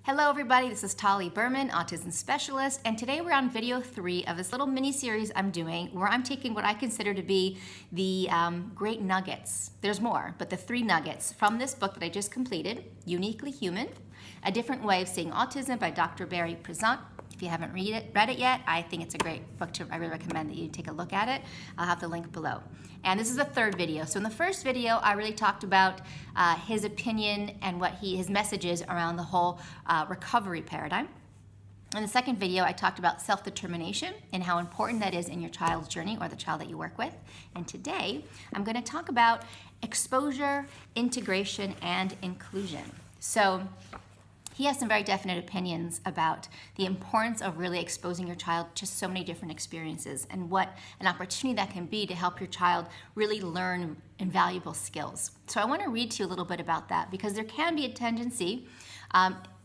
Hello everybody, this is Tali, Berman, autism specialist, and today we're on video 3 of this little mini series I'm doing where I'm taking what I consider to be the great nuggets. There's more, but the 3 nuggets from this book that I just completed, Uniquely Human, A Different Way of Seeing Autism by Dr. Barry Prezant. If you haven't read it yet, I think it's a great book. I really recommend that you take a look at it. I'll have the link below. And this is the 3rd video. So in the first video, I really talked about his opinion and what his message is around the whole recovery paradigm. In the 2nd video, I talked about self-determination and how important that is in your child's journey or the child that you work with. And today, I'm going to talk about exposure, integration, and inclusion. So he has some very definite opinions about the importance of really exposing your child to so many different experiences and what an opportunity that can be to help your child really learn invaluable skills. So I want to read to you a little bit about that because there can be a tendency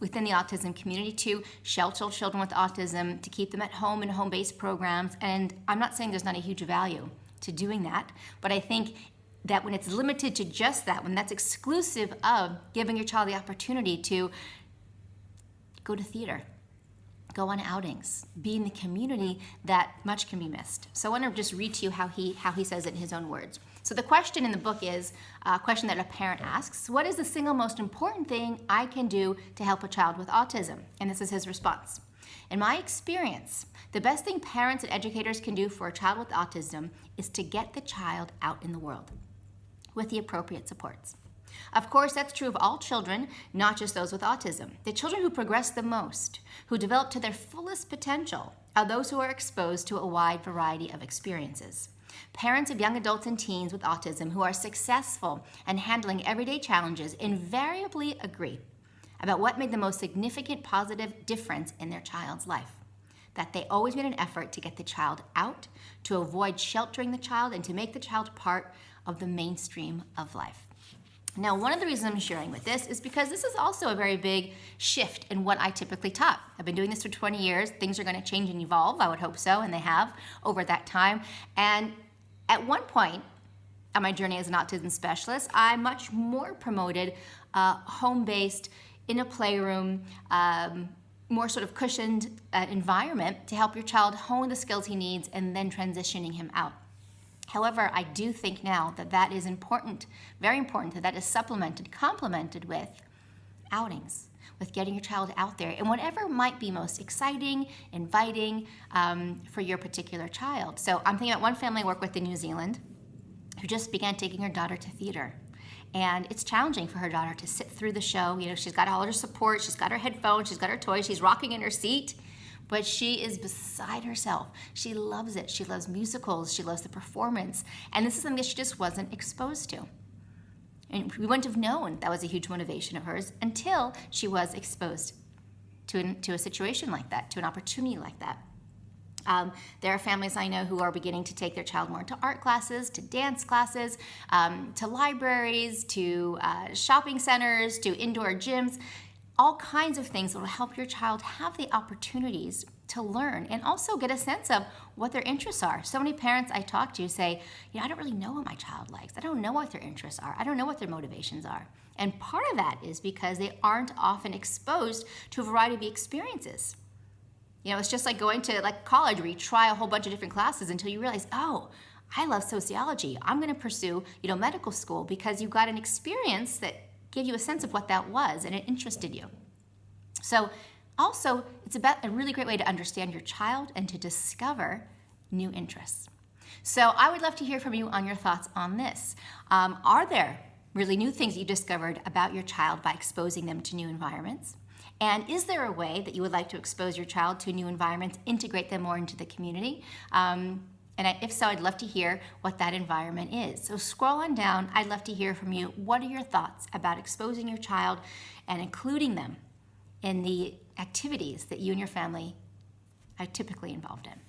within the autism community to shelter children with autism, to keep them at home in home-based programs. And I'm not saying there's not a huge value to doing that, but I think that when it's limited to just that, when that's exclusive of giving your child the opportunity to go to theater, go on outings, be in the community, that much can be missed. So I want to just read to you how he says it in his own words. So the question in the book is a question that a parent asks: what is the single most important thing I can do to help a child with autism? And this is his response. In my experience, the best thing parents and educators can do for a child with autism is to get the child out in the world with the appropriate supports. Of course, that's true of all children, not just those with autism. The children who progress the most, who develop to their fullest potential, are those who are exposed to a wide variety of experiences. Parents of young adults and teens with autism who are successful and handling everyday challenges invariably agree about what made the most significant positive difference in their child's life. That they always made an effort to get the child out, to avoid sheltering the child, and to make the child part of the mainstream of life. Now, one of the reasons I'm sharing with this is because this is also a very big shift in what I typically taught. I've been doing this for 20 years. Things are going to change and evolve, I would hope so, and they have over that time. And at one point on my journey as an autism specialist, I much more promoted home-based, in a playroom, more sort of cushioned environment to help your child hone the skills he needs and then transitioning him out. However, I do think now that that is important, very important, that is supplemented, complemented with outings, with getting your child out there and whatever might be most exciting, inviting for your particular child. So I'm thinking about one family I work with in New Zealand who just began taking her daughter to theater. And it's challenging for her daughter to sit through the show. You know, she's got all her support, she's got her headphones, she's got her toys, she's rocking in her seat. But she is beside herself. She loves it. She loves musicals. She loves the performance. And this is something that she just wasn't exposed to. And we wouldn't have known that was a huge motivation of hers until she was exposed to a situation like that, to an opportunity like that. There are families I know who are beginning to take their child more into art classes, to dance classes, to libraries, to shopping centers, to indoor gyms. All kinds of things that will help your child have the opportunities to learn and also get a sense of what their interests are. So many parents I talk to say, I don't really know what my child likes. I don't know what their interests are. I don't know what their motivations are. And part of that is because they aren't often exposed to a variety of experiences. It's just like going to college where you try a whole bunch of different classes until you realize, oh, I love sociology. I'm going to pursue, medical school because you got an experience that gave you a sense of what that was and it interested you. So also, it's about a really great way to understand your child and to discover new interests. So I would love to hear from you on your thoughts on this. Are there really new things you discovered about your child by exposing them to new environments? And is there a way that you would like to expose your child to new environments, integrate them more into the community? And if so, I'd love to hear what that environment is. So scroll on down. I'd love to hear from you. What are your thoughts about exposing your child and including them in the activities that you and your family are typically involved in?